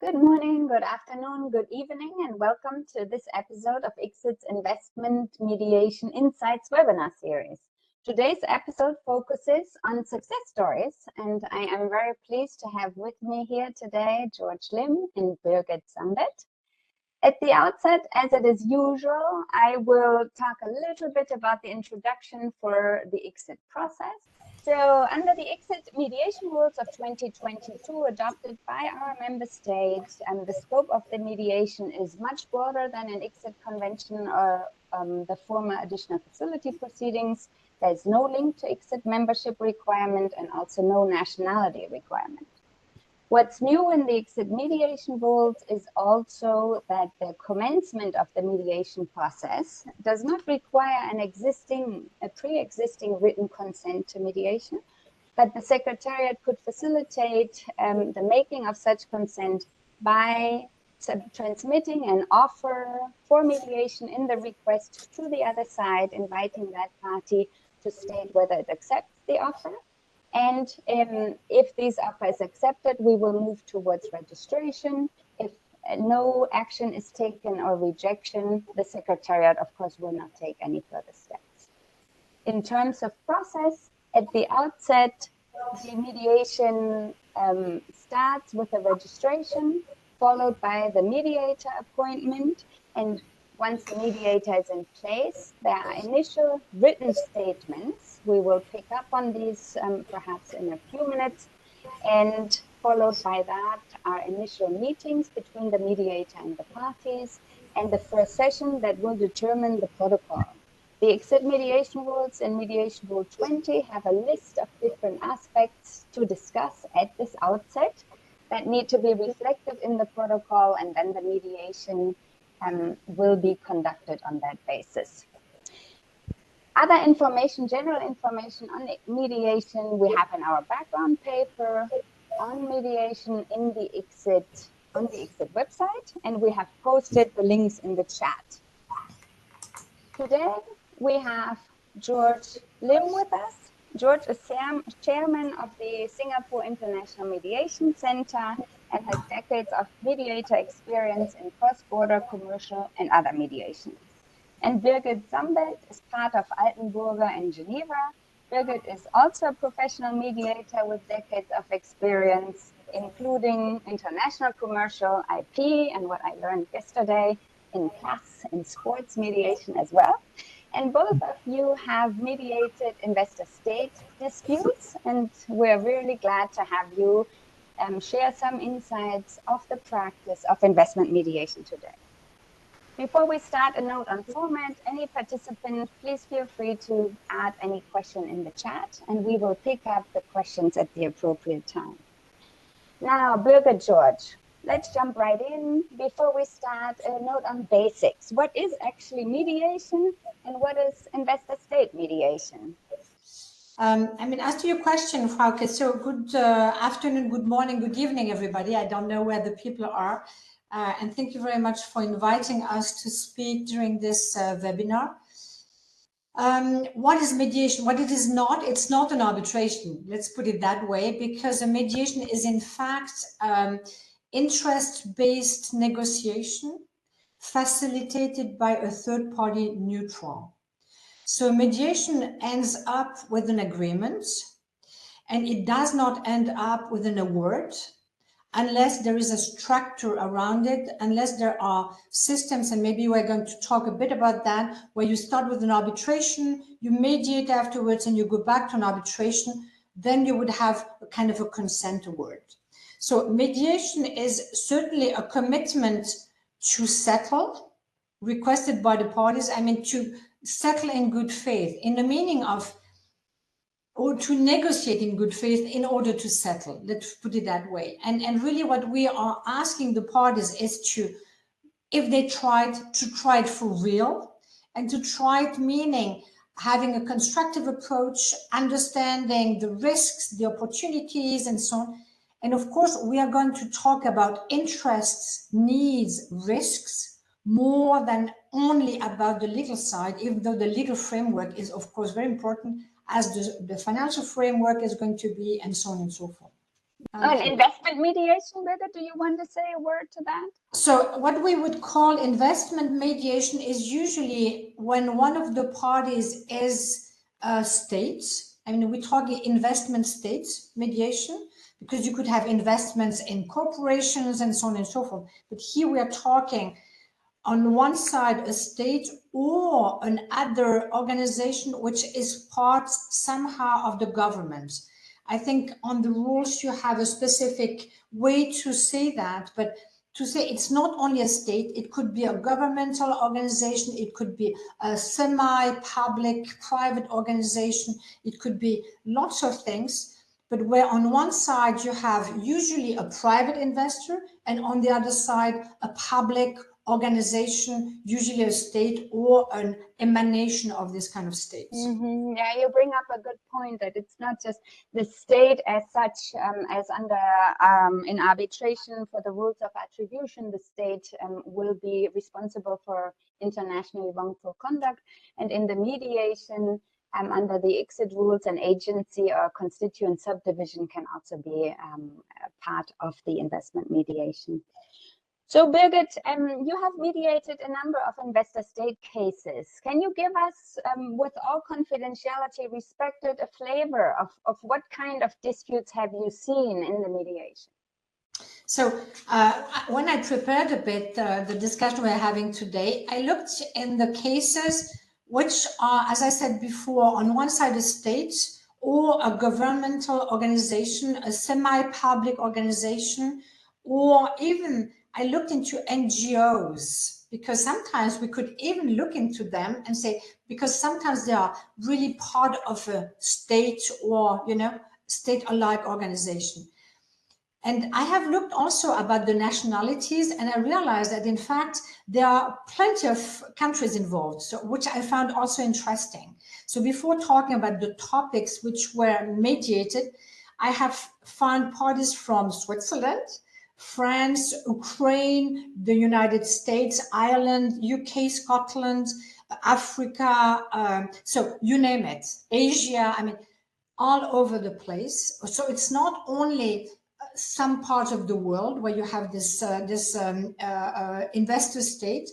Good morning, good afternoon, good evening, and welcome to this episode of ICSID's Investment Mediation Insights webinar series. Today's episode focuses on success stories, and I am very pleased to have with me here today George Lim and Birgit Sambeth. At the outset, as it is usual, I will talk a little bit about the introduction for the ICSID process. So under the ICSID mediation rules of 2022 adopted by our member states, the scope of the mediation is much broader than an ICSID convention or the former additional facility proceedings. There's no link to ICSID membership requirement and also no nationality requirement. What's new in the ICSID mediation rules is also that the commencement of the mediation process does not require a pre-existing written consent to mediation, but the Secretariat could facilitate the making of such consent by transmitting an offer for mediation in the request to the other side, inviting that party to state whether it accepts the offer. And if this offer is accepted, we will move towards registration. If no action is taken or rejection, the Secretariat, of course, will not take any further steps. In terms of process, at the outset, the mediation starts with a registration, followed by the mediator appointment. And once the mediator is in place, there are initial written statements. We will pick up on these perhaps in a few minutes, and followed by that are initial meetings between the mediator and the parties, and the first session that will determine the protocol. The ICSID mediation rules in Mediation Rule 20 have a list of different aspects to discuss at this outset that need to be reflected in the protocol, and then the mediation will be conducted on that basis. Other information, general information on mediation, we have in our background paper on mediation in the ICSID, on the ICSID website, and we have posted the links in the chat. Today, we have George Lim with us. George is chairman of the Singapore International Mediation Center and has decades of mediator experience in cross-border commercial and other mediation. And Birgit Sambeth is part of Altenburger in Geneva. Birgit is also a professional mediator with decades of experience, including international commercial IP and what I learned yesterday in class in sports mediation as well. And both of you have mediated investor-state disputes, and we're really glad to have you share some insights of the practice of investment mediation today. Before we start, a note on format. Any participant, please feel free to add any question in the chat, and we will pick up the questions at the appropriate time. Now, Birgit, George, let's jump right in. Before we start, a note on basics. What is actually mediation, and what is investor-state mediation? As to your question, Frauke, so good afternoon, good morning, good evening, everybody. I don't know where the people are. And thank you very much for inviting us to speak during this webinar. What is mediation? What it is not? It's not an arbitration. Let's put it that way, because a mediation is in fact interest-based negotiation facilitated by a third-party neutral. So mediation ends up with an agreement, and it does not end up with an award unless there is a structure around it, unless there are systems, and maybe we're going to talk a bit about that, where you start with an arbitration, you mediate afterwards, and you go back to an arbitration, then you would have a kind of a consent award. So mediation is certainly a commitment to settle, requested by the parties, to settle in good faith, in the meaning of, or to negotiate in good faith in order to settle, let's put it that way. And really what we are asking the parties is to, if they try it for real, and to try it meaning having a constructive approach, understanding the risks, the opportunities, and so on. And of course, we are going to talk about interests, needs, risks, more than only about the legal side, even though the legal framework is, of course, very important, as the financial framework is going to be, and so on and so forth. And investment mediation, Birgit, do you want to say a word to that? So what we would call investment mediation is usually when one of the parties is a state. I mean, we're talking investment state mediation, because you could have investments in corporations and so on and so forth. But here we are talking on one side a state or another organization which is part somehow of the government. I think on the rules you have a specific way to say that, but to say it's not only a state, it could be a governmental organization, it could be a semi-public private organization, it could be lots of things, but where on one side you have usually a private investor and on the other side a public organization, usually a state or an emanation of this kind of states. Mm-hmm. Yeah, you bring up a good point that it's not just the state as such, as under in arbitration for the rules of attribution, the state will be responsible for internationally wrongful conduct, and in the mediation under the ICSID rules, an agency or constituent subdivision can also be a part of the investment mediation. So Birgit, you have mediated a number of investor state cases. Can you give us, with all confidentiality respected, a flavor of what kind of disputes have you seen in the mediation? So when I prepared a bit the discussion we're having today, I looked in the cases which are, as I said before, on one side a state or a governmental organization, a semi-public organization, or even I looked into NGOs, because sometimes we could even look into them and say, because sometimes they are really part of a state or, you know, state-alike organization. And I have looked also about the nationalities, and I realized that in fact, there are plenty of countries involved, so, which I found also interesting. So before talking about the topics which were mediated, I have found parties from Switzerland, France, Ukraine, the United States, Ireland, UK, Scotland, Africa, so you name it, Asia, I mean, all over the place. So it's not only some part of the world where you have this investor state,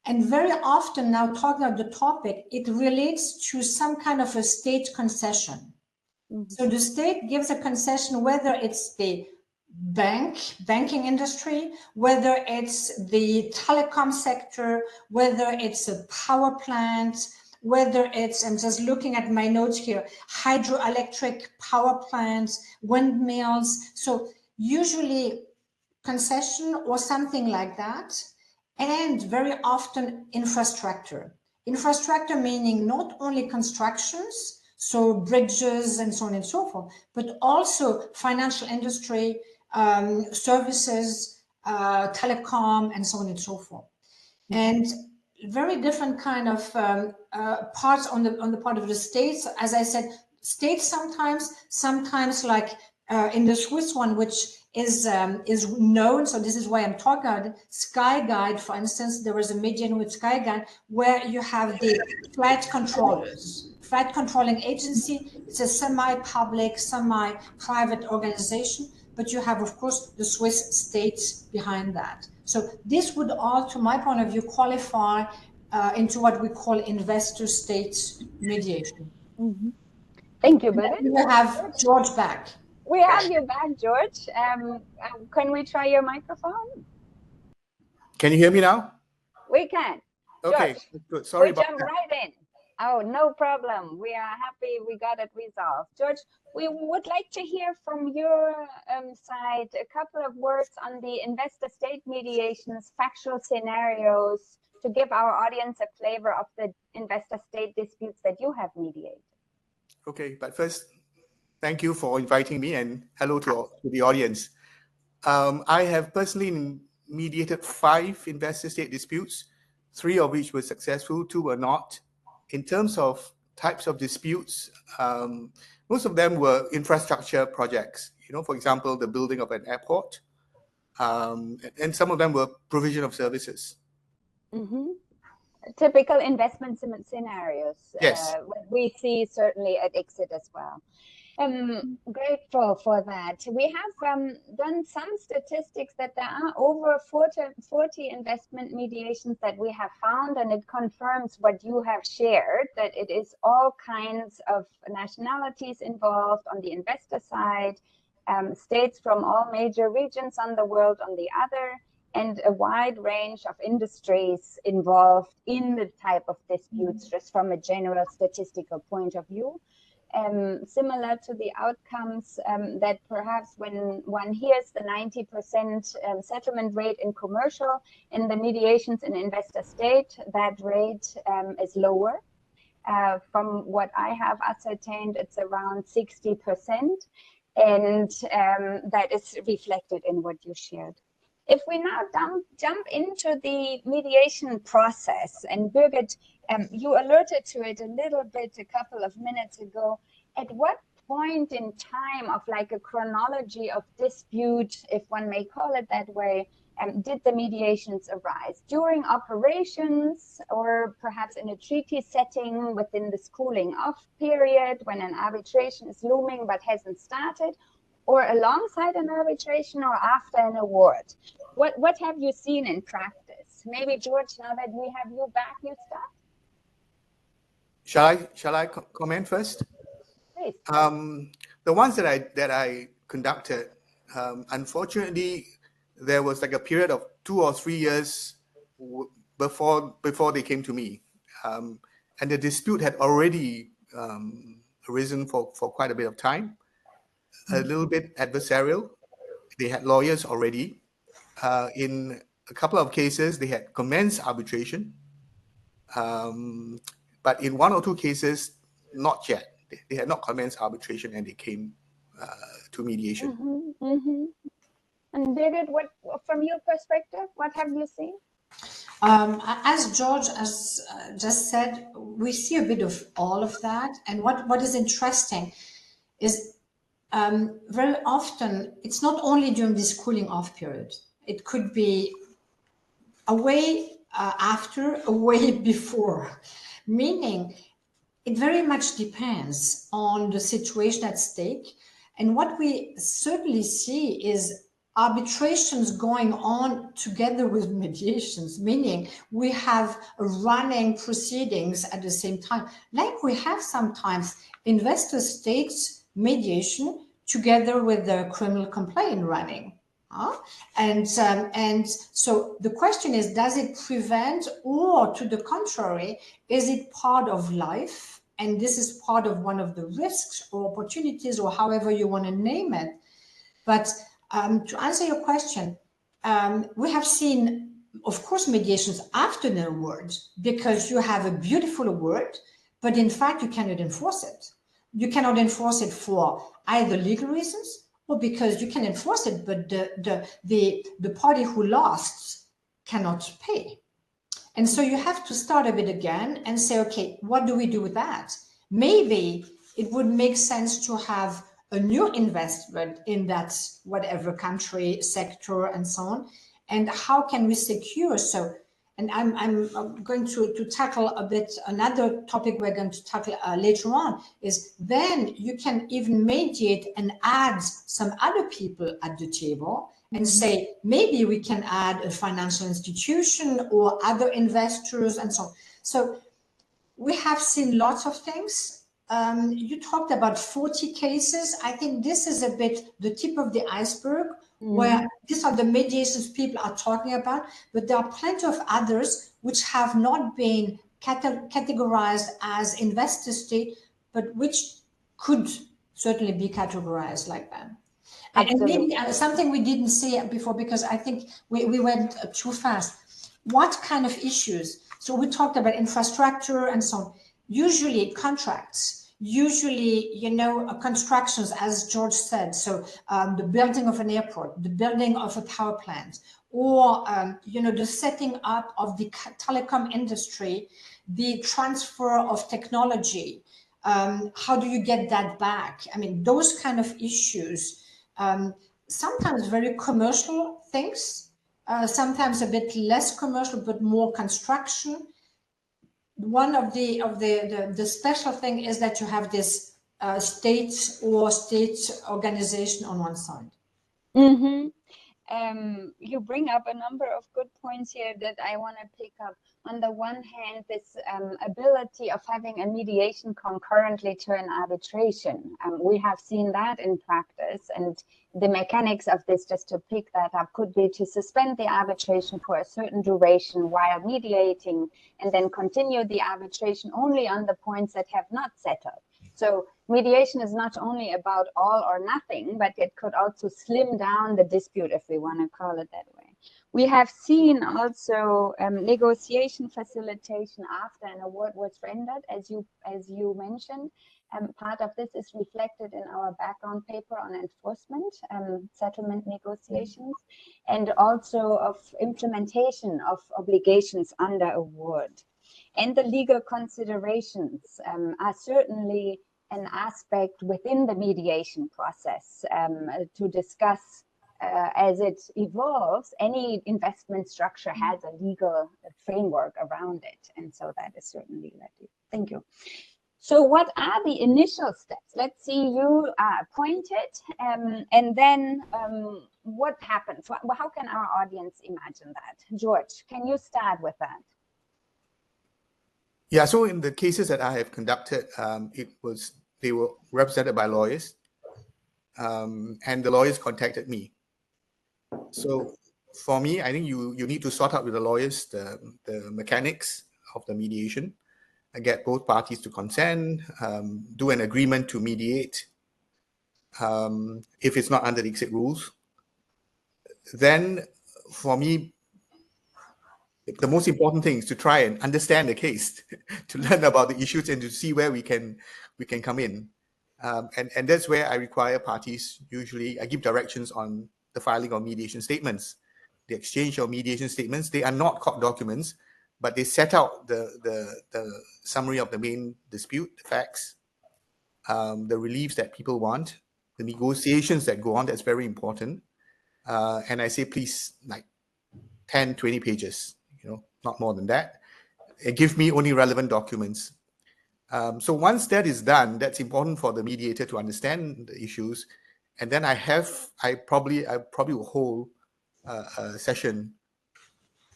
and very often now talking about the topic, it relates to some kind of a state concession. Mm-hmm. So the state gives a concession, whether it's the banking industry, whether it's the telecom sector, whether it's a power plant, whether it's, I'm just looking at my notes here, hydroelectric power plants, windmills. So usually concession or something like that. And very often infrastructure. Infrastructure meaning not only constructions, so bridges and so on and so forth, but also financial industry, services, telecom, and so on and so forth. And very different kind of parts on the part of the states. As I said, states sometimes like in the Swiss one, which is known. So this is why I'm talking about it. Sky Guide, for instance, there was a mediation with Sky Guide where you have the flight controllers. Flight controlling agency. It's a semi-public, semi-private organization, but you have, of course, the Swiss states behind that. So this would all, to my point of view, qualify into what we call investor state mediation. Mm-hmm. Thank you, Birgit. We have George back. We have you back, George. Can we try your microphone? Can you hear me now? We can. Okay, George, good. Sorry about jump that. right in. Oh, no problem. We are happy we got it resolved. George, we would like to hear from your side a couple of words on the investor state mediations, factual scenarios, to give our audience a flavor of the investor state disputes that you have mediated. Okay, but first, thank you for inviting me, and hello to the audience. I have personally mediated 5 investor state disputes, 3 of which were successful, 2 were not. In terms of types of disputes, most of them were infrastructure projects. You know, for example, the building of an airport, and some of them were provision of services. Mm-hmm. Typical investment scenarios. Yes. We see certainly at ICSID as well. Grateful for that. We have done some statistics that there are over 40 investment mediations that we have found, and it confirms what you have shared, that it is all kinds of nationalities involved on the investor side, states from all major regions on the world on the other, and a wide range of industries involved in the type of disputes, just from a general statistical point of view. Similar to the outcomes that perhaps when one hears the 90% settlement rate in commercial, in the mediations in investor state, that rate is lower. From what I have ascertained, it's around 60%, and that is reflected in what you shared. If we now jump into the mediation process, and Birgit, you alerted to it a little bit a couple of minutes ago, at what point in time of like a chronology of dispute, if one may call it that way, did the mediations arise? During operations, or perhaps in a treaty setting within this cooling off period when an arbitration is looming but hasn't started, or alongside an arbitration, or after an award? What have you seen in practice? Maybe George, now that we have you back, you start. Shall I comment first? Please. The ones that I conducted, unfortunately, there was like a period of 2 or 3 years before they came to me, and the dispute had already arisen for quite a bit of time. A little bit adversarial. They had lawyers already. In a couple of cases, they had commenced arbitration. But in 1 or 2 cases, not yet. They had not commenced arbitration, and they came to mediation. And Birgit, what, from your perspective, what have you seen? As George has just said, we see a bit of all of that. And what is interesting is very often it's not only during this cooling off period. It could be a way after, a way before, meaning it very much depends on the situation at stake. And what we certainly see is arbitrations going on together with mediations, meaning we have running proceedings at the same time, like we have sometimes investor states mediation together with the criminal complaint running. And so the question is, does it prevent, or to the contrary, is it part of life? And this is part of one of the risks or opportunities, or however you want to name it. But to answer your question, we have seen, of course, mediations after an award, because you have a beautiful award, but in fact, you cannot enforce it. You cannot enforce it for either legal reasons, or because you can enforce it, but the party who lost cannot pay. And so you have to start a bit again and say, okay, what do we do with that? Maybe it would make sense to have a new investment in that whatever country, sector, and so on. And how can we secure? So, and I'm going to tackle a bit another topic we're going to tackle later on, is then you can even mediate and add some other people at the table and say, maybe we can add a financial institution or other investors and so on. So we have seen lots of things. You talked about 40 cases. I think this is a bit the tip of the iceberg, where these are the mediations people are talking about, but there are plenty of others which have not been categorized as investor state, but which could certainly be categorized like that. And maybe something we didn't say before, because I think we went too fast. What kind of issues? So we talked about infrastructure and so on. Usually contracts, usually, constructions, as George said. So the building of an airport, the building of a power plant, or, the setting up of the telecom industry, the transfer of technology. How do you get that back? I mean, those kind of issues. Sometimes very commercial things, sometimes a bit less commercial, but more construction. One of the special thing is that you have this state or state organization on one side. Mm-hmm. You bring up a number of good points here that I want to pick up. On the one hand, this ability of having a mediation concurrently to an arbitration. We have seen that in practice, and the mechanics of this, just to pick that up, could be to suspend the arbitration for a certain duration while mediating, and then continue the arbitration only on the points that have not settled. So mediation is not only about all or nothing, but it could also slim down the dispute, if we want to call it that way. We have seen also negotiation facilitation after an award was rendered, as you mentioned. Part of this is reflected in our background paper on enforcement, settlement negotiations, and also of implementation of obligations under award. And the legal considerations are certainly an aspect within the mediation process to discuss as it evolves. Any investment structure has a legal framework around it. And so that is certainly ready. Thank you. So what are the initial steps? Let's see, you are appointed, and then what happens? How can our audience imagine that? George, can you start with that? Yeah, so in the cases that I have conducted, they were represented by lawyers, and the lawyers contacted me. So for me, I think you need to sort out with the lawyers the mechanics of the mediation, and get both parties to consent, do an agreement to mediate. If it's not under the ICSID rules, then for me, the most important thing is to try and understand the case, to learn about the issues and to see where we can come in. And that's where I require parties. Usually I give directions on the filing of mediation statements, the exchange of mediation statements. They are not court documents, but they set out the summary of the main dispute, the facts, the reliefs that people want, the negotiations that go on. That's very important. And I say, please, like 10, 20 pages, not more than that. Give me only relevant documents. So once that is done, that's important for the mediator to understand the issues. And then I probably will hold a session.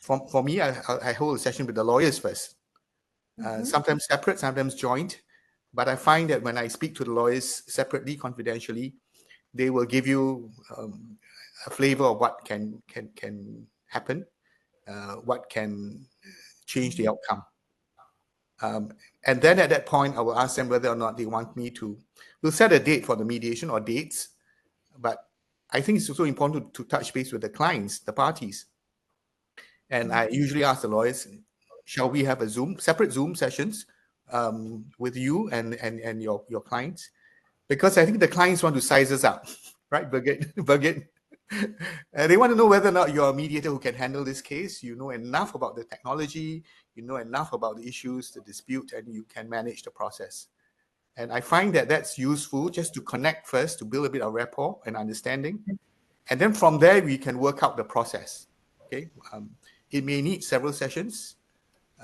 For me, I hold a session with the lawyers first. Sometimes separate, sometimes joint. But I find that when I speak to the lawyers separately, confidentially, they will give you a flavor of what can happen, what can change the outcome. And then at that point, I will ask them whether or not they want me to. We'll set a date for the mediation or dates. But I think it's also important to touch base with the clients, the parties. And I usually ask the lawyers, shall we have separate Zoom sessions with you and your clients? Because I think the clients want to size us up, right, Birgit? They want to know whether or not you're a mediator who can handle this case. You know enough about the technology, you know enough about the issues, the dispute, and you can manage the process. And I find that that's useful just to connect first, to build a bit of rapport and understanding. And then from there, we can work out the process. Okay, it may need several sessions,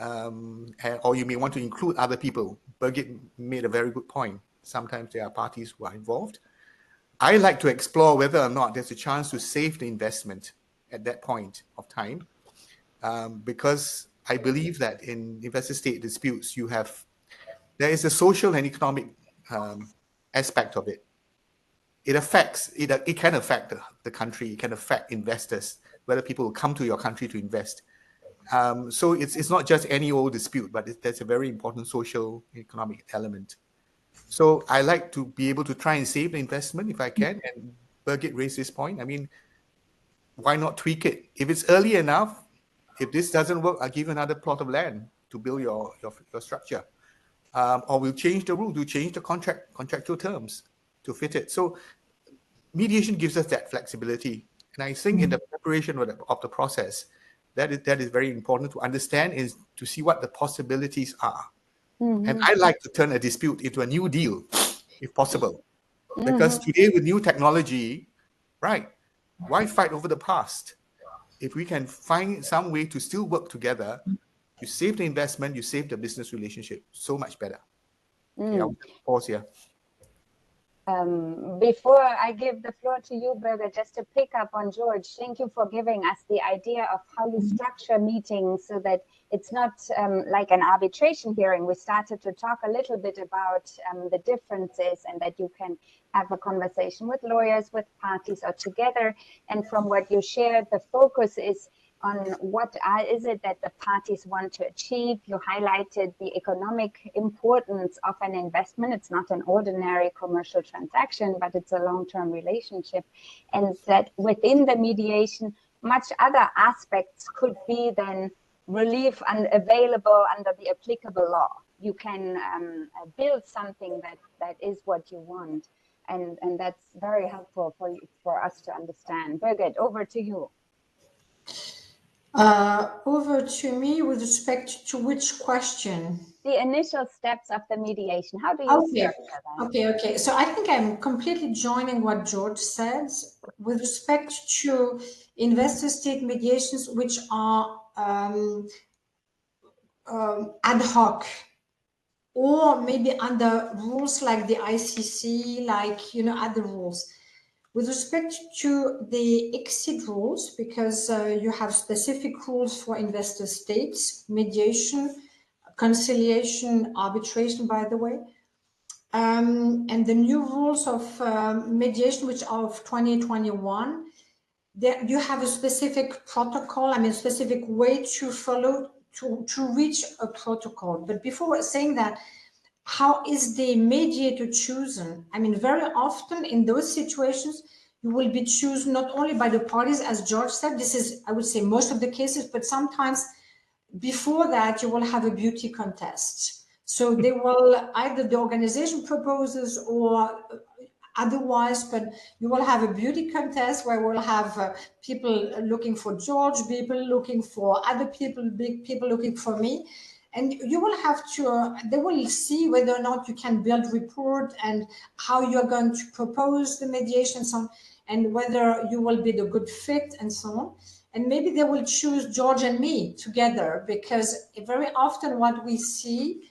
or you may want to include other people. Birgit made a very good point. Sometimes there are parties who are involved. I like to explore whether or not there's a chance to save the investment at that point of time, because I believe that in investor-state disputes, there is a social and economic aspect of it. It can affect the country. It can affect investors, whether people will come to your country to invest. So it's not just any old dispute, but there's a very important social economic element. So I like to be able to try and save the investment if I can. And Birgit raised this point. I mean, why not tweak it? If it's early enough, if this doesn't work, I'll give you another plot of land to build your structure. Or we'll change the rule, we'll change the contractual terms to fit it. So mediation gives us that flexibility. And I think in the preparation of the process, that is very important to understand, is to see what the possibilities are. And I like to turn a dispute into a new deal, if possible. Because today with new technology, right, why fight over the past? If we can find some way to still work together, you save the investment, you save the business relationship, so much better. Okay, I'll pause here. Before I give the floor to you, Birgit, just to pick up on George, thank you for giving us the idea of how you structure meetings so that it's not like an arbitration hearing. We started to talk a little bit about the differences and that you can have a conversation with lawyers, with parties, or together. And from what you shared, the focus is on what is it that the parties want to achieve. You highlighted the economic importance of an investment. It's not an ordinary commercial transaction, but it's a long-term relationship. And that within the mediation, much other aspects could be then relief and available under the applicable law. You can build something that is what you want. And that's very helpful for us to understand. Birgit, over to you. Over to me with respect to which question? The initial steps of the mediation. How do you structure that? Okay. So I think I'm completely joining what George said with respect to investor-state mediations, which are ad hoc, or maybe under rules like the ICC, like other rules. With respect to the ICSID rules, because you have specific rules for investor states, mediation, conciliation, arbitration, by the way, and the new rules of mediation, which are of 2021, there you have a specific protocol, a specific way to follow to reach a protocol. But before saying that, how is the mediator chosen? Very often in those situations, you will be chosen not only by the parties, as George said, this is, I would say, most of the cases, but sometimes before that, you will have a beauty contest. So they will, either the organization proposes or otherwise, but you will have a beauty contest where we'll have people looking for George, people looking for other people, big people looking for me. And you will have to, they will see whether or not you can build rapport and how you're going to propose the mediation and so on, and whether you will be the good fit and so on. And maybe they will choose George and me together, because very often what we see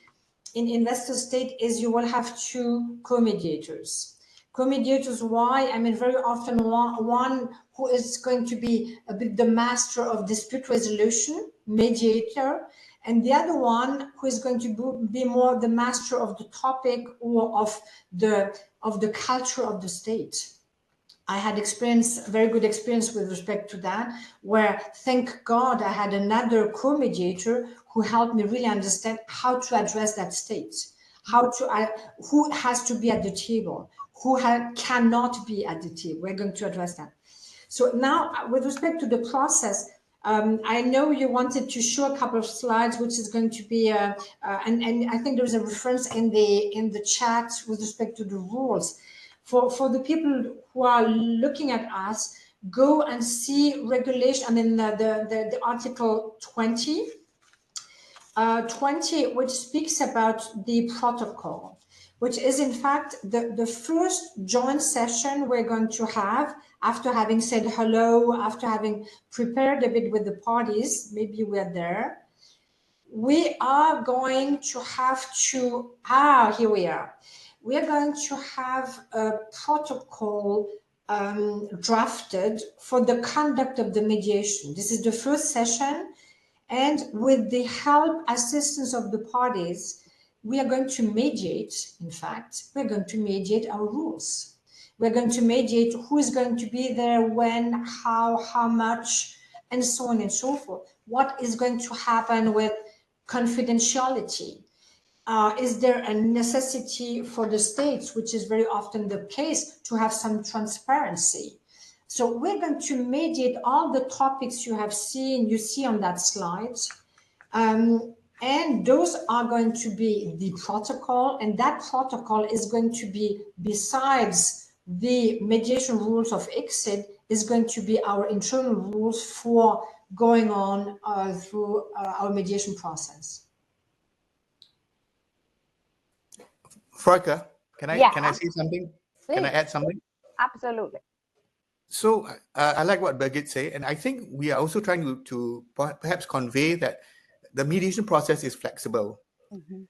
in investor state is you will have two co-mediators. Co-mediators, why? Very often one who is going to be a bit the master of dispute resolution, mediator, and the other one who is going to be more the master of the topic or of the culture of the state. I had very good experience with respect to that, where thank God I had another co-mediator who helped me really understand how to address that state, who has to be at the table, who cannot be at the table. We're going to address that. So now, with respect to the process, I know you wanted to show a couple of slides, which is going to be, and I think there's a reference in the chat with respect to the rules. For the people who are looking at us, go and see regulation, the Article 20, which speaks about the protocol, which is in fact the first joint session we're going to have after having said hello, after having prepared a bit with the parties. Maybe we're there. We are going to have to, here we are. We are going to have a protocol drafted for the conduct of the mediation. This is the first session, and with the help, assistance of the parties, we are going to mediate. In fact, we're going to mediate our rules. We're going to mediate who is going to be there, when, how much, and so on and so forth. What is going to happen with confidentiality? Is there a necessity for the states, which is very often the case, to have some transparency? So we're going to mediate all the topics you see on that slide. And those are going to be the protocol, and that protocol is going to be, besides the mediation rules of ICSID, is going to be our internal rules for going on through our mediation process. Freike, can I say something? Please. Can I add something? Absolutely. So I like what Birgit said, and I think we are also trying to perhaps convey that the mediation process is flexible. Mm-hmm.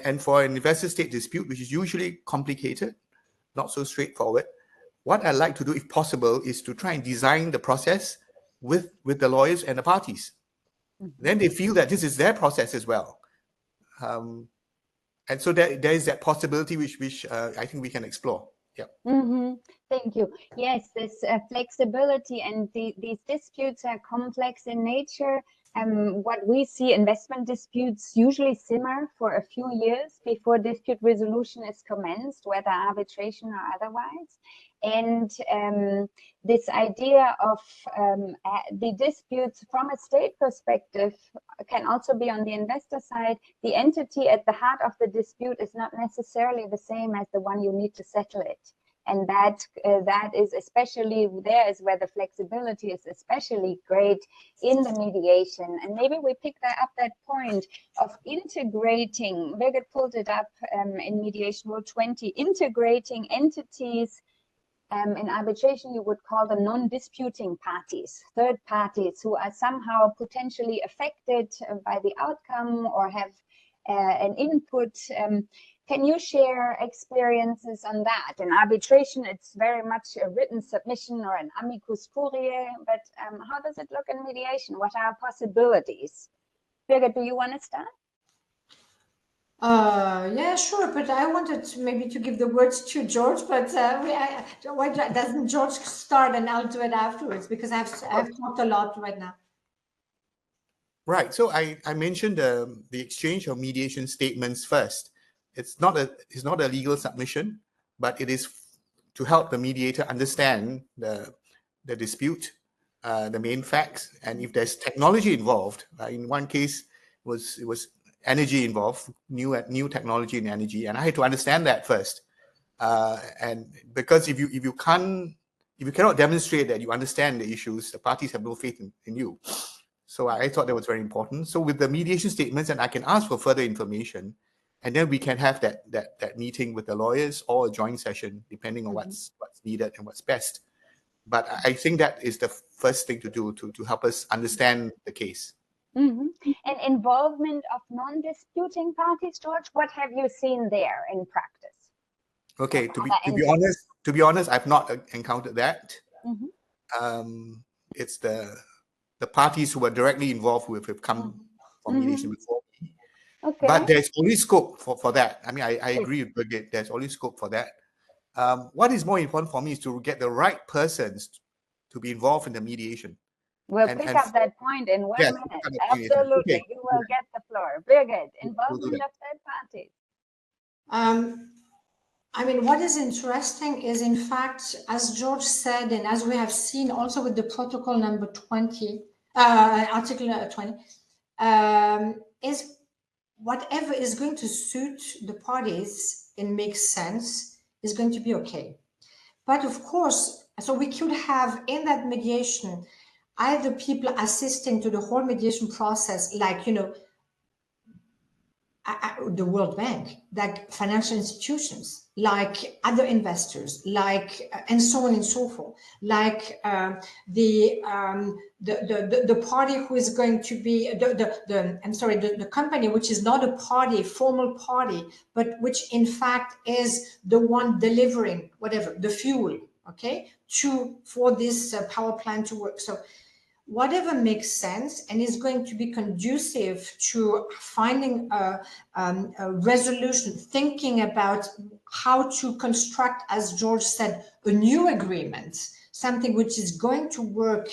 And for an investor-state dispute, which is usually complicated, not so straightforward. What I'd like to do, if possible, is to try and design the process with the lawyers and the parties. Then they feel that this is their process as well. And so there is that possibility which I think we can explore. Yeah. Thank you. Yes, this flexibility, and these disputes are complex in nature. What we see, investment disputes usually simmer for a few years before dispute resolution is commenced, whether arbitration or otherwise. And this idea of the disputes from a state perspective can also be on the investor side. The entity at the heart of the dispute is not necessarily the same as the one you need to settle it. And that is especially, there is where the flexibility is especially great in the mediation. And maybe we pick that point of integrating, Birgit pulled it up in Mediation Rule 20, integrating entities. In arbitration, you would call them non-disputing parties, third parties who are somehow potentially affected by the outcome or have an input. Can you share experiences on that? In arbitration, it's very much a written submission or an amicus curiae, but how does it look in mediation? What are possibilities? Birgit, do you want to start? Yeah, sure, but I wanted maybe to give the words to George, but why doesn't George start and I'll do it afterwards, because I've talked a lot right now. Right. So I mentioned the exchange of mediation statements first. It's not a legal submission, but it is to help the mediator understand the dispute, the main facts, and if there's technology involved. In one case, it was energy involved, new technology in energy, and I had to understand that first. And because if you cannot demonstrate that you understand the issues, the parties have no faith in you. So I thought that was very important. So with the mediation statements, and I can ask for further information, and then we can have that meeting with the lawyers or a joint session, depending on what's needed and what's best. But I think that is the first thing to do to help us understand the case. And involvement of non-disputing parties, George, what have you seen there in practice? Okay, to be honest, I've not encountered that. It's the parties who are directly involved who have come for mediation before me. Okay. But there's only scope for that. I mean, I agree with Birgit. There's only scope for that. What is more important for me is to get the right persons to be involved in the mediation. We'll pick up that point in 1 minute. Absolutely. Okay. You will get the floor. Birgit, involvement of third parties. I mean, what is interesting is, in fact, as George said, and as we have seen also with the protocol number 20, article 20, is whatever is going to suit the parties and make sense is going to be okay. But of course, so we could have in that mediation either people assisting to the whole mediation process, like, you know, the World Bank, like financial institutions, like other investors, like and so on and so forth, like the party who is going to be the company which is not a party, formal party, but which in fact is the one delivering whatever the fuel, okay, for this power plant to work. So whatever makes sense and is going to be conducive to finding a resolution, thinking about how to construct, as George said, a new agreement, something which is going to work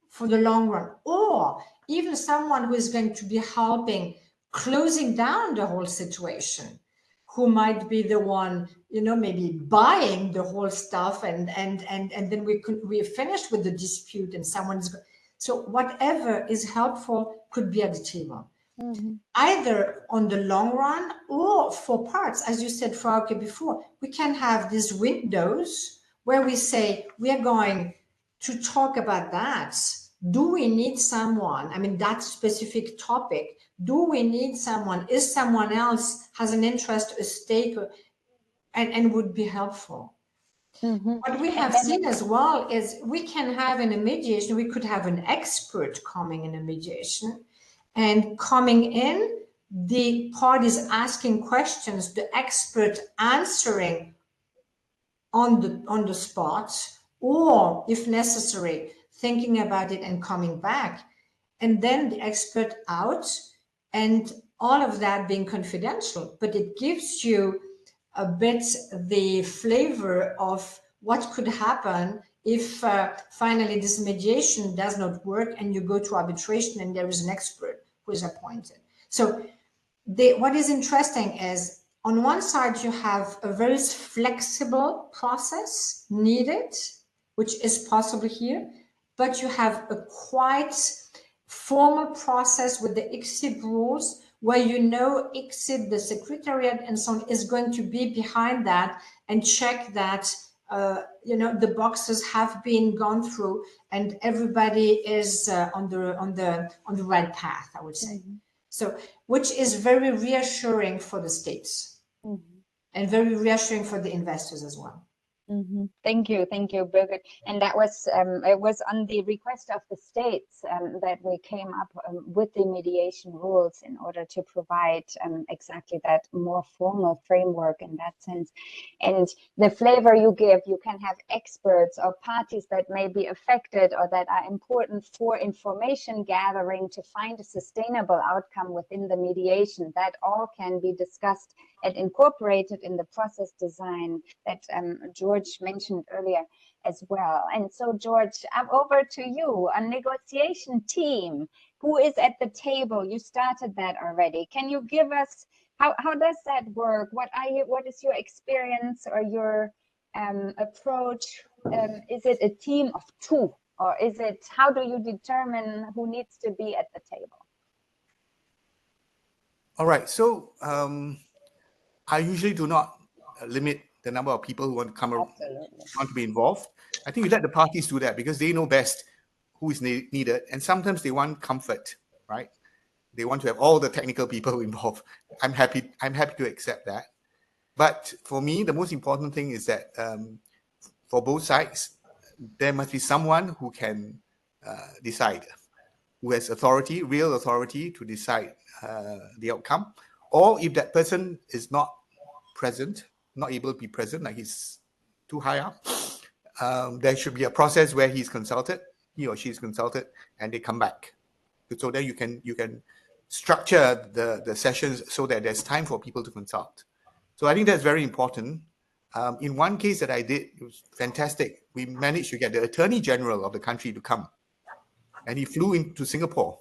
for the long run, or even someone who is going to be helping closing down the whole situation, who might be the one, you know, maybe buying the whole stuff, and then we're finished with the dispute and someone's. So whatever is helpful could be at the table, either on the long run or for parts. As you said, Frauke, before, we can have these windows where we say, we are going to talk about that. Do we need someone? I mean, that specific topic. Do we need someone? Is someone else has an interest, a stake, and would be helpful? What we have seen as well is we can have in a mediation, we could have an expert coming in a mediation, and coming in, the parties asking questions, the expert answering on the spot, or if necessary, thinking about it and coming back, and then the expert out, and all of that being confidential. But it gives you a bit the flavor of what could happen if finally this mediation does not work and you go to arbitration and there is an expert who is appointed. So what is interesting is, on one side, you have a very flexible process needed, which is possible here, but you have a quite formal process with the ICSID rules, where ICSID, the Secretariat and so on, is going to be behind that and check that the boxes have been gone through and everybody is on the right path, I would say. Mm-hmm. So, which is very reassuring for the states, mm-hmm. and very reassuring for the investors as well. Mm-hmm. Thank you, Birgit. And that was it was on the request of the states that we came up with the mediation rules in order to provide exactly that more formal framework in that sense. And the flavor you give, you can have experts or parties that may be affected or that are important for information gathering to find a sustainable outcome within the mediation. That all can be discussed and incorporated in the process design that George mentioned earlier as well. And so, George, I'm over to you. A negotiation team, who is at the table? You started that already. Can you give us, how does that work? What is your experience or your approach? Is it a team of two, or is it, how do you determine who needs to be at the table? All right, so I usually do not limit the number of people who want to come around, want to be involved. I think we let the parties do that because they know best who is needed, and sometimes they want comfort, right? They want to have all the technical people involved. I'm happy to accept that. But for me, the most important thing is that for both sides, there must be someone who can decide, who has authority, real authority to decide the outcome. Or if that person is not present, not able to be present, like he's too high up, there should be a process where he or she is consulted, and they come back. So then you can structure the sessions so that there's time for people to consult. So I think that's very important. In one case that I did, it was fantastic. We managed to get the Attorney General of the country to come, and he flew into Singapore.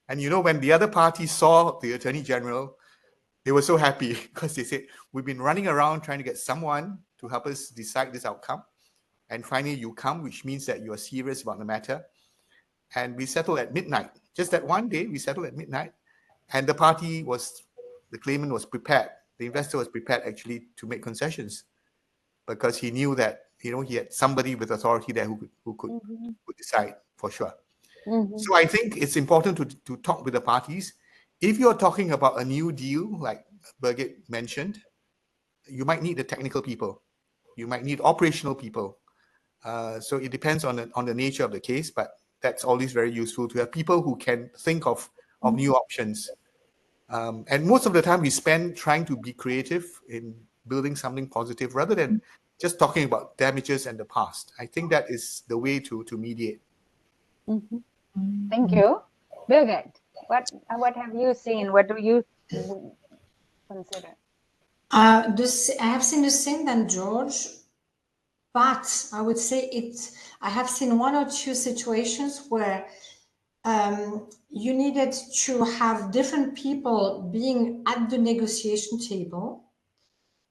And when the other party saw the Attorney General, they were so happy because they said, we've been running around trying to get someone to help us decide this outcome. And finally you come, which means that you are serious about the matter. And we settled at midnight. Just that one day, we settled at midnight. And the claimant was prepared. The investor was prepared actually to make concessions because he knew that, he had somebody with authority there who could decide for sure. Mm-hmm. So I think it's important to talk with the parties. If you're talking about a new deal, like Birgit mentioned, you might need the technical people. You might need operational people. So it depends on the nature of the case, but that's always very useful to have people who can think of new options. And most of the time we spend trying to be creative in building something positive rather than just talking about damages and the past. I think that is the way to mediate. Mm-hmm. Thank you. Birgit, what have you seen? What do you consider? I have seen the same than George, but I would say I have seen one or two situations where you needed to have different people being at the negotiation table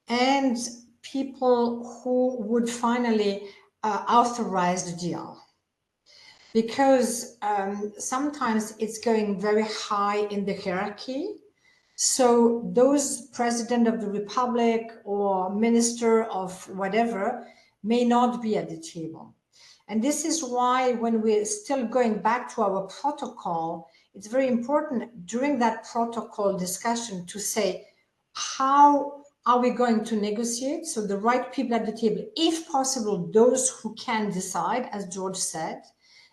and people who would finally authorize the deal. Because sometimes it's going very high in the hierarchy. So those president of the republic or minister of whatever may not be at the table. And this is why when we're still going back to our protocol, it's very important during that protocol discussion to say, how are we going to negotiate? So the right people at the table, if possible, those who can decide, as George said.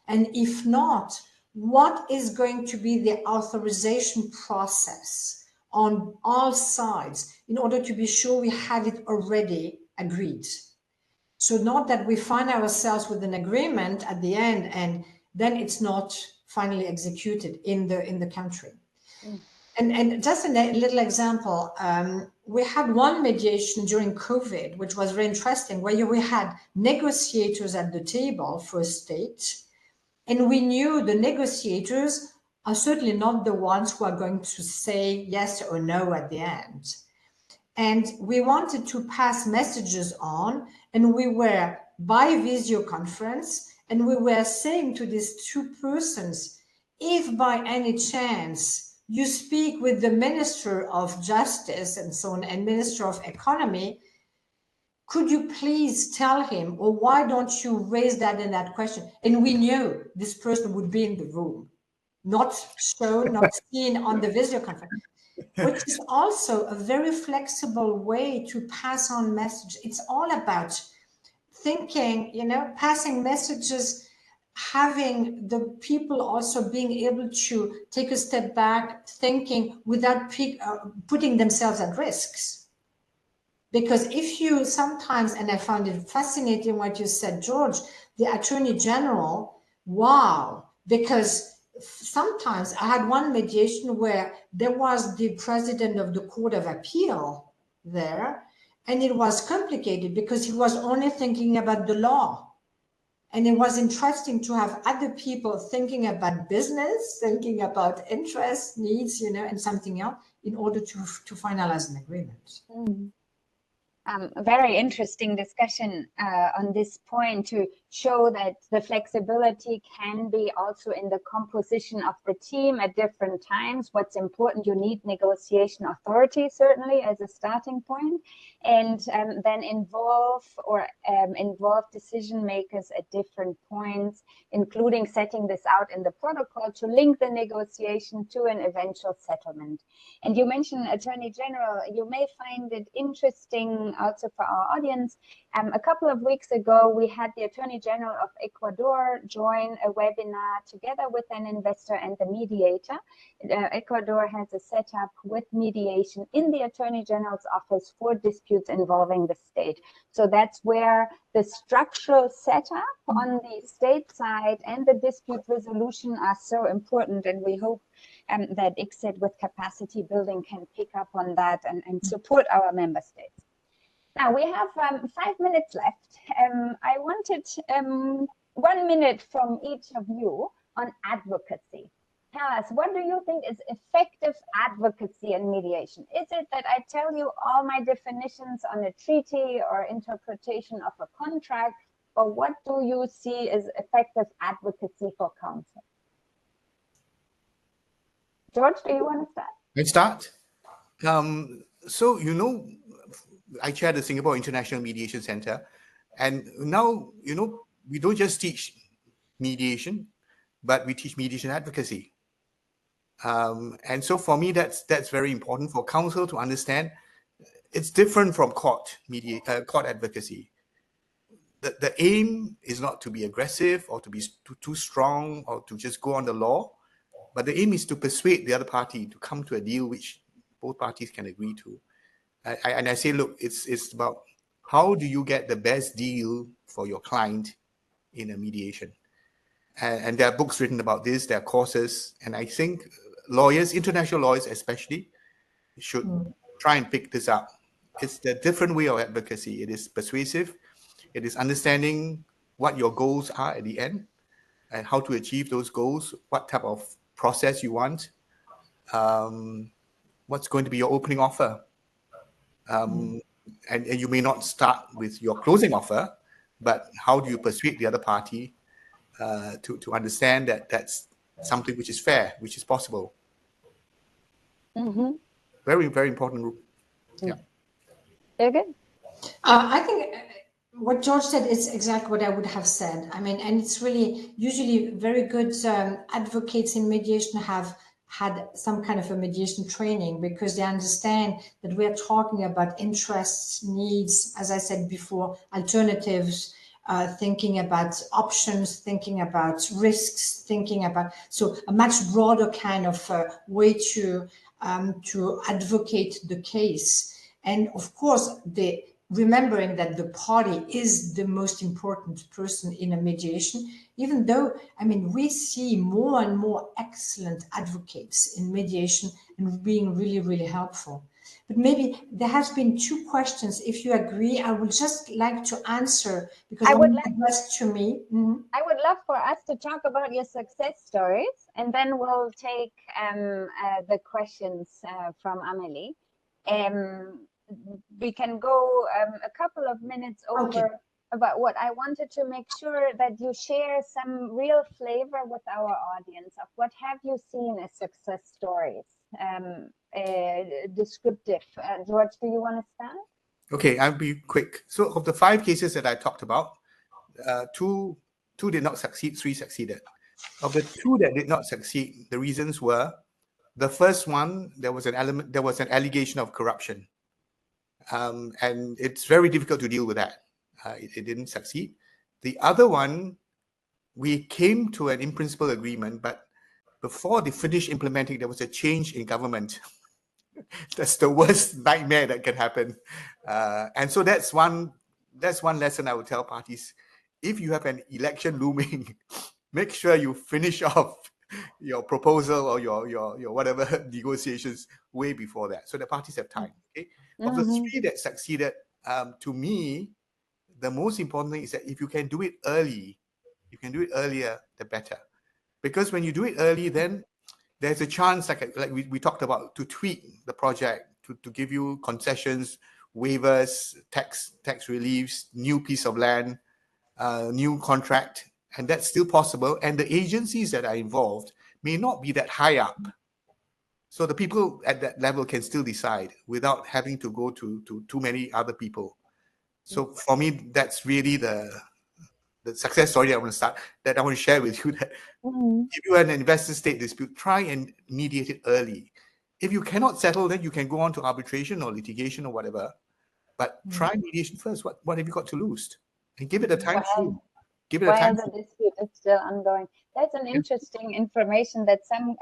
And if not, what is going to be the authorization process on all sides in order to be sure we have it already agreed? So not that we find ourselves with an agreement at the end and then it's not finally executed in the country. And just a little example, we had one mediation during COVID, which was very interesting, where we had negotiators at the table for a state, and we knew the negotiators are certainly not the ones who are going to say yes or no at the end. And we wanted to pass messages on, and we were by video conference, and we were saying to these two persons, if by any chance you speak with the Minister of Justice and so on, and Minister of Economy, could you please tell him, or why don't you raise that in that question? And we knew this person would be in the room, not shown, not seen on the video conference, which is also a very flexible way to pass on message. It's all about thinking, you know, passing messages, having the people also being able to take a step back, thinking without putting themselves at risks. Because if you sometimes, and I found it fascinating what you said, George, the Attorney General, wow, because sometimes I had one mediation where there was the president of the Court of Appeal there, and it was complicated because he was only thinking about the law. And it was interesting to have other people thinking about business, thinking about interests, needs, you know, and something else in order to finalize an agreement. A very interesting discussion on this point to show that the flexibility can be also in the composition of the team at different times. What's important, you need negotiation authority, certainly, as a starting point, and then involve decision makers at different points, including setting this out in the protocol to link the negotiation to an eventual settlement. And you mentioned Attorney General. You may find it interesting also for our audience. A couple of weeks ago, we had the Attorney General of Ecuador join a webinar together with an investor and the mediator. Ecuador has a setup with mediation in the Attorney General's office for disputes involving the state. So that's where the structural setup on the state side and the dispute resolution are so important. And we hope that ICSID with capacity building can pick up on that and support our member states. Now we have 5 minutes left. I wanted 1 minute from each of you on advocacy. Tell us, what do you think is effective advocacy in mediation? Is it that I tell you all my definitions on a treaty or interpretation of a contract, or what do you see as effective advocacy for counsel? George, do you want to start? Let's start. So, you know, I chair the Singapore International Mediation Center, and now, you know, we don't just teach mediation, but we teach mediation advocacy. And so for me, that's very important for counsel to understand. It's different from court advocacy. The aim is not to be aggressive or to be too strong or to just go on the law, but the aim is to persuade the other party to come to a deal which both parties can agree to. And I say, look, it's about how do you get the best deal for your client in a mediation. And there are books written about this, there are courses, and I think lawyers, international lawyers especially, should try and pick this up. It's the different way of advocacy. It is persuasive. It is understanding what your goals are at the end and how to achieve those goals, what type of process you want, what's going to be your opening offer. And you may not start with your closing offer, but how do you persuade the other party to understand that that's something which is fair, which is possible. Very, very important. Yeah. Very good. I think what George said is exactly what I would have said. I mean, and it's really usually very good advocates in mediation have had some kind of a mediation training because they understand that we are talking about interests, needs, as I said before, alternatives, thinking about options, thinking about risks, thinking about, so a much broader kind of way to advocate the case. And of course, the remembering that the party is the most important person in a mediation, even though, I mean, we see more and more excellent advocates in mediation and being really, really helpful. But maybe there has been two questions. If you agree, I would just like to answer, because I would addressed to me. I would love for us to talk about your success stories, and then we'll take the questions from Amelie. We can go a couple of minutes over about what I wanted to make sure that you share some real flavor with our audience of what have you seen as success stories, descriptive. George, do you want to start? Okay, I'll be quick. So of the 5 cases that I talked about, two did not succeed, 3 succeeded. Of the 2 that did not succeed, the reasons were, the first one, there was an allegation of corruption. And it's very difficult to deal with that. It didn't succeed. The other one, we came to an in-principle agreement, but before they finished implementing, there was a change in government. That's the worst nightmare that can happen. And so that's one lesson I would tell parties. If you have an election looming, make sure you finish off your proposal or your whatever negotiations way before that, so the parties have time. Okay. Of the 3 that succeeded, to me, the most important thing is that if you can do it early, earlier, the better. Because when you do it early, then there's a chance, like we talked about, to tweak the project, to give you concessions, waivers, tax reliefs, new piece of land, new contract, and that's still possible. And the agencies that are involved may not be that high up. So the people at that level can still decide without having to go to too many other people. So for me, that's really the success story I want to share with you, that if you are an investor-state dispute, try and mediate it early. If you cannot settle, then you can go on to arbitration or litigation or whatever. But try mediation first. What have you got to lose? And give it a time frame. Give it a time. While the dispute is still ongoing. That's an interesting information that some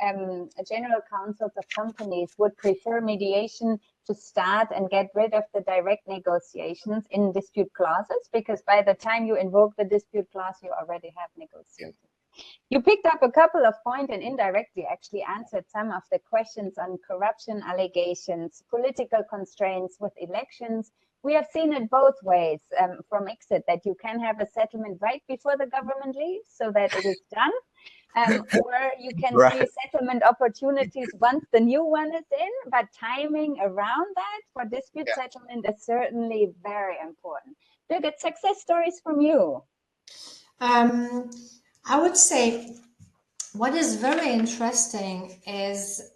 general counsels of companies would prefer mediation to start and get rid of the direct negotiations in dispute clauses, because by the time you invoke the dispute clause, you already have negotiated. Yeah. You picked up a couple of points and indirectly actually answered some of the questions on corruption allegations, political constraints with elections. We have seen it both ways from ICSID, that you can have a settlement right before the government leaves so that it is done, or you can see settlement opportunities once the new one is in, but timing around that for dispute settlement is certainly very important. Birgit, success stories from you. I would say what is very interesting is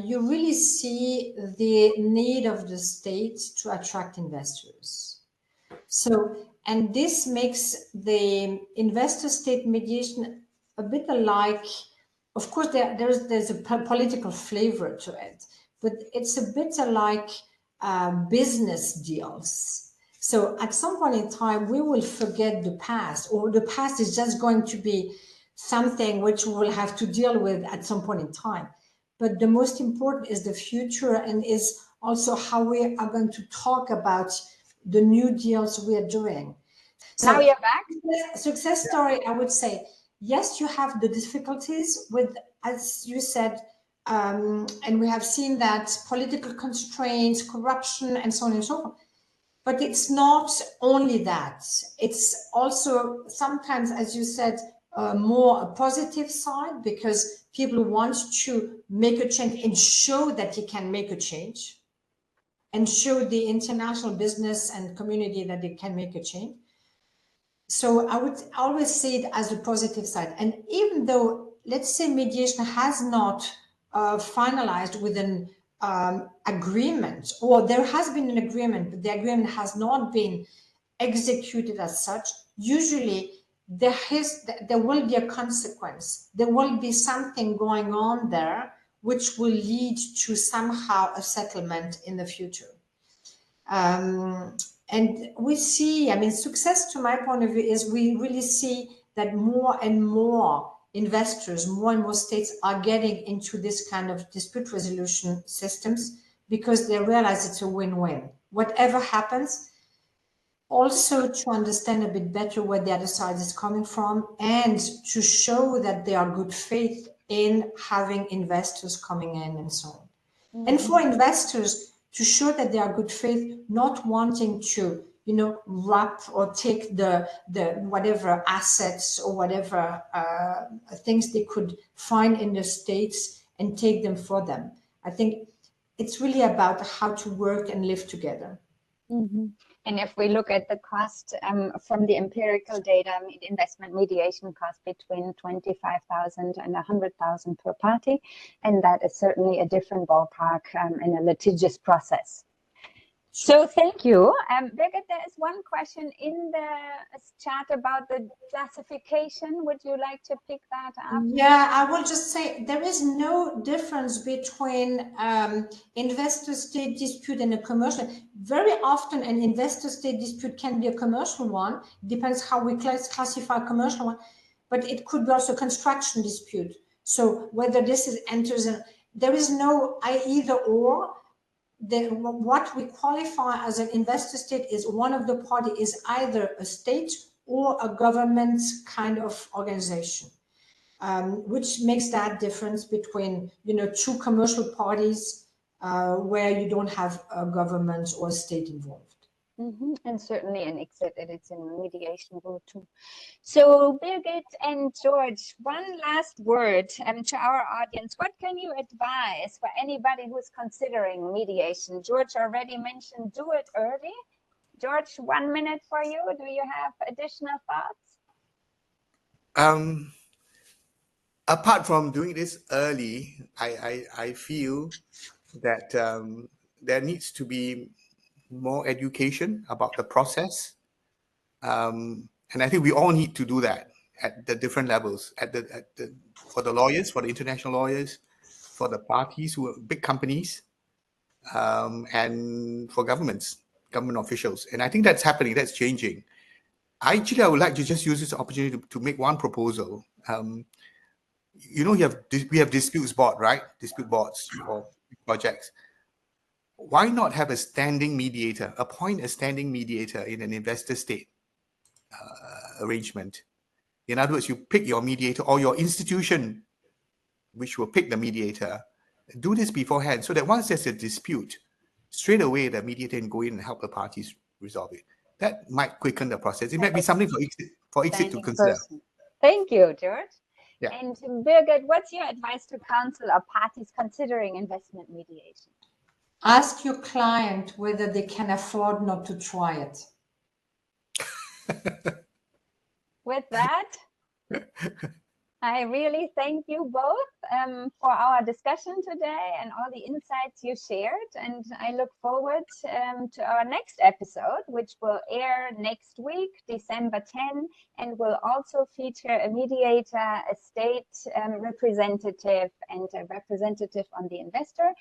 you really see the need of the state to attract investors. So, and this makes the investor-state mediation a bit alike. Of course, there's a political flavor to it, but it's a bit alike business deals. So at some point in time, we will forget the past, or the past is just going to be something which we will have to deal with at some point in time. But the most important is the future, and is also how we are going to talk about the new deals we are doing. So now you're back. Success story, I would say, yes, you have the difficulties with, as you said, and we have seen that political constraints, corruption, and so on and so forth. But it's not only that. It's also sometimes, as you said, more a positive side, because people want to make a change and show that you can make a change, and show the international business and community that they can make a change. So I would always see it as a positive side. And even though, let's say, mediation has not finalized with an agreement, or there has been an agreement, but the agreement has not been executed as such, usually there will be a consequence. There will be something going on there which will lead to somehow a settlement in the future. And we see, I mean, success to my point of view is we really see that more and more investors, more and more states are getting into this kind of dispute resolution systems, because they realize it's a win-win. Whatever happens, also to understand a bit better where the other side is coming from, and to show that they are good faith in having investors coming in and so on. Mm-hmm. And for investors to show that they are good faith, not wanting to, you know, wrap or take the whatever assets or whatever things they could find in the States and take them for them. I think it's really about how to work and live together. Mm-hmm. And if we look at the cost from the empirical data, investment mediation costs between 25,000 and 100,000 per party, and that is certainly a different ballpark in a litigious process. So thank you. Birgit, there is one question in the chat about the classification. Would you like to pick that up? Yeah, I will just say there is no difference between investor-state dispute and a commercial. Very often an investor-state dispute can be a commercial one. It depends how we classify a commercial one, but it could be also a construction dispute. So whether this enters in, there is no either or. Then what we qualify as an investor state is one of the party is either a state or a government kind of organization, which makes that difference between, you know, two commercial parties where you don't have a government or a state involved. Mm-hmm. And certainly in ICSID, it's in mediation rule too. So Birgit and George, one last word to our audience. What can you advise for anybody who's considering mediation? George already mentioned do it early. George, 1 minute for you. Do you have additional thoughts? Apart from doing this early, I feel that there needs to be more education about the process, and I think we all need to do that at the different levels. For the lawyers, for the international lawyers, for the parties who are big companies, and for government officials. And I think that's happening. That's changing. I would like to just use this opportunity to make one proposal. You know, we have disputes board, right? Dispute boards for projects. Why not have a standing mediator, appoint a standing mediator in an investor state arrangement? In other words, you pick your mediator or your institution, which will pick the mediator. Do this beforehand so that once there's a dispute, straight away the mediator can go in and help the parties resolve it. That might quicken the process. It might be something for ICSID to consider. Thank you, George. Yeah. And Birgit, what's your advice to counsel or parties considering investment mediation? Ask your client whether they can afford not to try it. With that, I really thank you both for our discussion today and all the insights you shared. And I look forward to our next episode, which will air next week, December 10, and will also feature a mediator, a state representative, and a representative on the investor,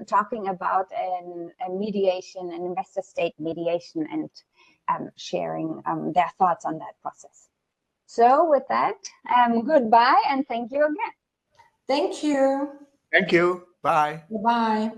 talking about a mediation, an investor-state mediation, and sharing their thoughts on that process. So with that, goodbye and thank you again. Thank you. Thank you. Bye. Bye.